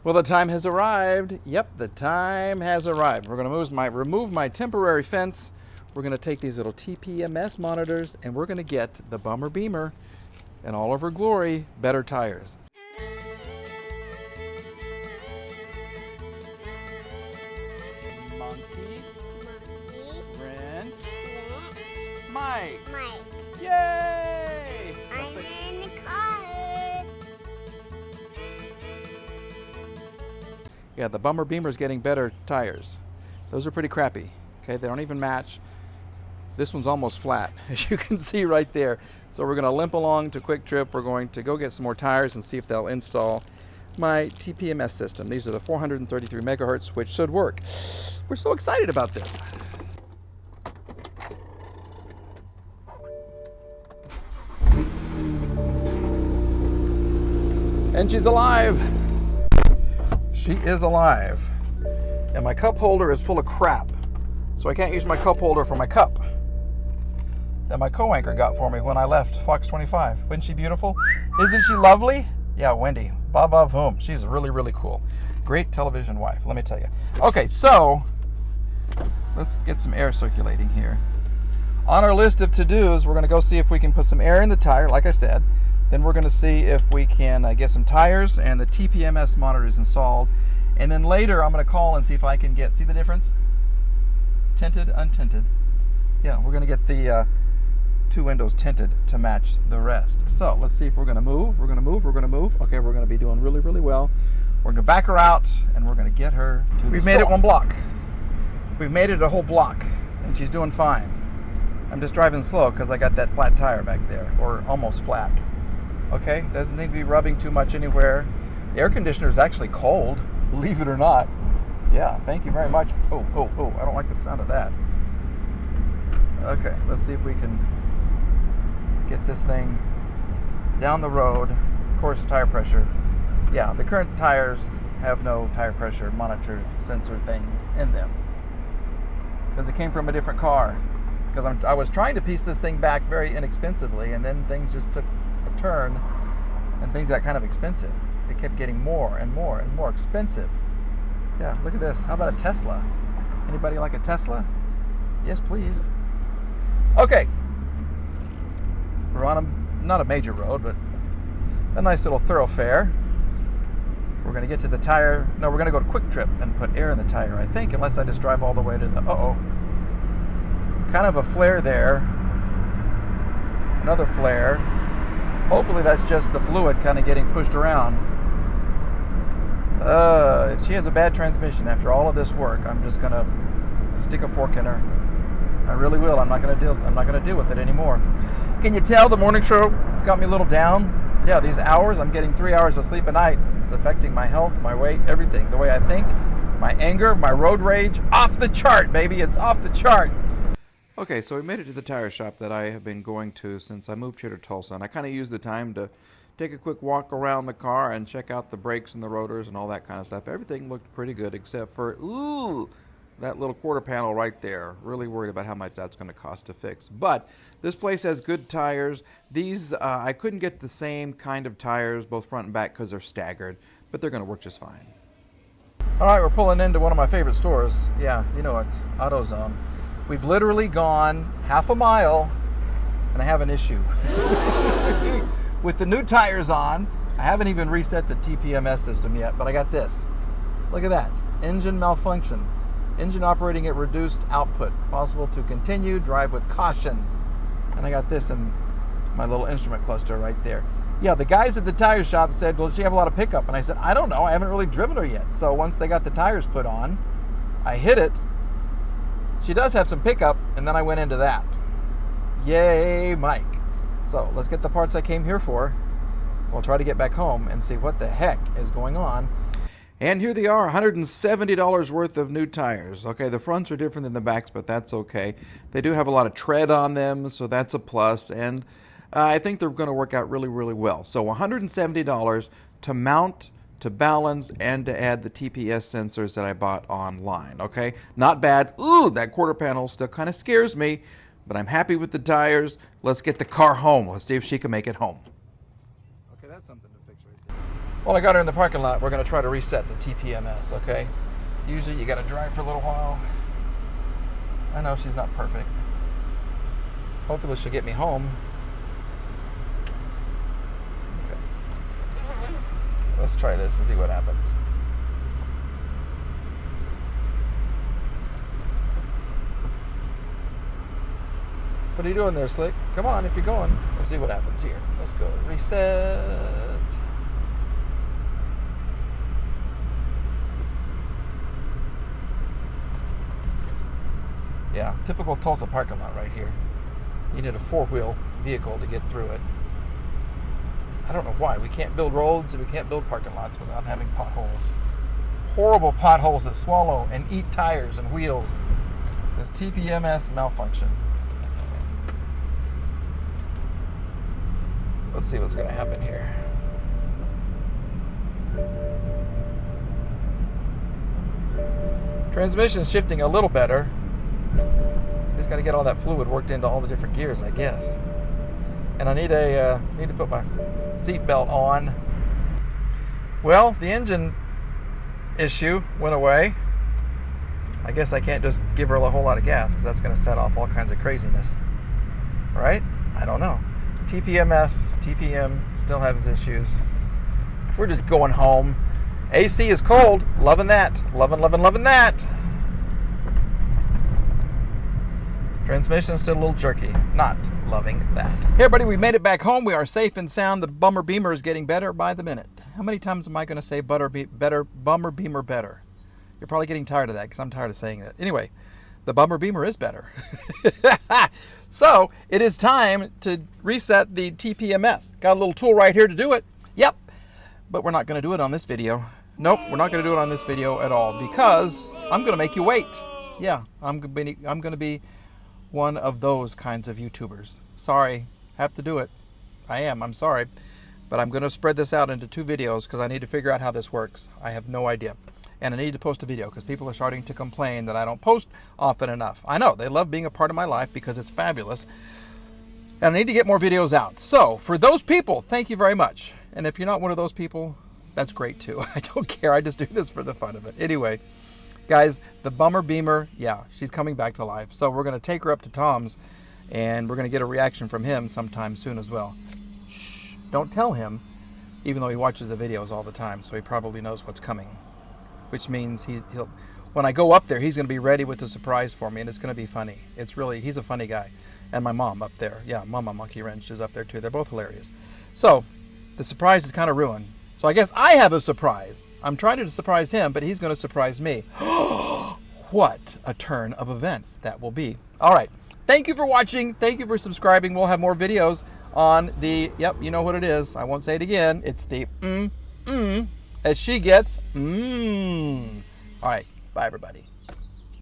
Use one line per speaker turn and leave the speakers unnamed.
Well, the time has arrived. Yep, the time has arrived. We're going to remove my temporary fence. We're going to take these little TPMS monitors and we're going to get the Bummer Bimmer in all of her glory, better tires. Monkey. Wrench. Mike. Yay!
I'm in the car.
Yeah, the Bummer Bimmer's getting better tires. Those are pretty crappy. Okay, they don't even match. This one's almost flat, as you can see right there. So we're gonna limp along to Quick Trip. We're going to go get some more tires and see if they'll install my TPMS system. These are the 433 megahertz, which should work. We're so excited about this. And she's alive. She is alive. And my cup holder is full of crap. So I can't use my cup holder for my cup that my co-anchor got for me when I left Fox 25. Wasn't she beautiful? Isn't she lovely? Yeah, Wendy. Bob whom. She's really, really cool. Great television wife, let me tell you. Okay, so let's get some air circulating here. On our list of to-dos, we're going to go see if we can put some air in the tire, like I said. Then we're going to see if we can get some tires and the TPMS monitors installed. And then later, I'm going to call and see if I can see the difference? Tinted, untinted. Yeah, we're going to get the two windows tinted to match the rest. So let's see if we're going to move. We're going to move. Okay, we're going to be doing really, really well. We're going to back her out and we're going to get her to the store. We've made it one block. We've made it a whole block and she's doing fine. I'm just driving slow because I got that flat tire back there, or almost flat. Okay, doesn't seem to be rubbing too much anywhere. The air conditioner is actually cold, believe it or not. Yeah, thank you very much. Oh, I don't like the sound of that. Okay, let's see if we can get this thing down the road. Of course, tire pressure. Yeah, the current tires have no tire pressure monitor sensor things in them because it came from a different car. Because I was trying to piece this thing back very inexpensively, and then things just took a turn and things got kind of expensive. It kept getting more and more and more expensive. Yeah, look at this. How about a Tesla? Anybody like a Tesla? Yes, please. Okay. We're on not a major road, but a nice little thoroughfare. We're going to get to the tire. No, we're going to go to Quick Trip and put air in the tire, I think, unless I just drive all the way to the... Kind of a flare there. Another flare. Hopefully that's just the fluid kind of getting pushed around. She has a bad transmission after all of this work. I'm just gonna stick a fork in her. I really will. I'm not gonna deal with it anymore. Can you tell the morning show? It's got me a little down. Yeah, these hours, I'm getting 3 hours of sleep a night. It's affecting my health, my weight, everything. The way I think, my anger, my road rage, off the chart, baby. It's off the chart. Okay, so we made it to the tire shop that I have been going to since I moved here to Tulsa, and I kind of used the time to take a quick walk around the car and check out the brakes and the rotors and all that kind of stuff. Everything looked pretty good except for, that little quarter panel right there. Really worried about how much that's going to cost to fix. But this place has good tires. These, I couldn't get the same kind of tires, both front and back, because they're staggered, but they're going to work just fine. All right, we're pulling into one of my favorite stores. Yeah, you know it, Autozone. We've literally gone half a mile and I have an issue. With the new tires on, I haven't even reset the TPMS system yet, but I got this. Look at that, engine malfunction. Engine operating at reduced output. Possible to continue, drive with caution. And I got this in my little instrument cluster right there. Yeah, the guys at the tire shop said, well, does she have a lot of pickup? And I said, I don't know, I haven't really driven her yet. So once they got the tires put on, I hit it. She does have some pickup, and then I went into that. Yay, Mike. So let's get the parts I came here for. We'll try to get back home and see what the heck is going on. And here they are, $170 worth of new tires. Okay, the fronts are different than the backs, but that's okay. They do have a lot of tread on them, so that's a plus. And I think they're going to work out really, really well. So $170 to mount, to balance, and to add the TPS sensors that I bought online, okay? Not bad. Ooh, that quarter panel still kind of scares me, but I'm happy with the tires. Let's get the car home. Let's see if she can make it home. Okay, that's something to fix right there. Well, I got her in the parking lot. We're going to try to reset the TPMS, okay? Usually you got to drive for a little while. I know she's not perfect. Hopefully she'll get me home. Okay. Let's try this and see what happens. What are you doing there, Slick? Come on, if you're going. Let's see what happens here. Let's go reset. Yeah, typical Tulsa parking lot right here. You need a four-wheel vehicle to get through it. I don't know why. We can't build roads and we can't build parking lots without having potholes. Horrible potholes that swallow and eat tires and wheels. It says TPMS malfunction. Let's see what's going to happen here. Transmission's shifting a little better. Just got to get all that fluid worked into all the different gears, I guess. And I need to put my seat belt on. Well, the engine issue went away. I guess I can't just give her a whole lot of gas because that's going to set off all kinds of craziness. Right? I don't know. TPM still has issues. We're just going home. AC is cold. Loving that. Loving that. Transmission is still a little jerky. Not loving that. Hey everybody, we made it back home. We are safe and sound. The Bummer Beamer is getting better by the minute. How many times am I going to say Bummer Beamer better? You're probably getting tired of that because I'm tired of saying that. Anyway, the Bummer Beamer is better. So it is time to reset the TPMS. Got a little tool right here to do it. Yep. But we're not going to do it on this video. Nope, we're not going to do it on this video at all because I'm going to make you wait. Yeah, I'm going to be one of those kinds of YouTubers. Sorry, have to do it. I'm sorry. But I'm going to spread this out into 2 videos because I need to figure out how this works. I have no idea. And I need to post a video because people are starting to complain that I don't post often enough. I know, they love being a part of my life because it's fabulous. And I need to get more videos out. So, for those people, thank you very much. And if you're not one of those people, that's great too. I don't care, I just do this for the fun of it. Anyway, guys, the Bummer Beamer, yeah, she's coming back to life. So we're going to take her up to Tom's and we're going to get a reaction from him sometime soon as well. Shh, don't tell him, even though he watches the videos all the time, so he probably knows what's coming. Which means he'll, when I go up there, he's going to be ready with a surprise for me, and it's going to be funny. He's a funny guy. And my mom up there, yeah, Mama Monkey Wrench is up there too. They're both hilarious. So the surprise is kind of ruined. So I guess I have a surprise. I'm trying to surprise him, but he's going to surprise me. What a turn of events that will be. All right. Thank you for watching. Thank you for subscribing. We'll have more videos on the, yep, you know what it is. I won't say it again. It's the as she gets. All right. Bye, everybody.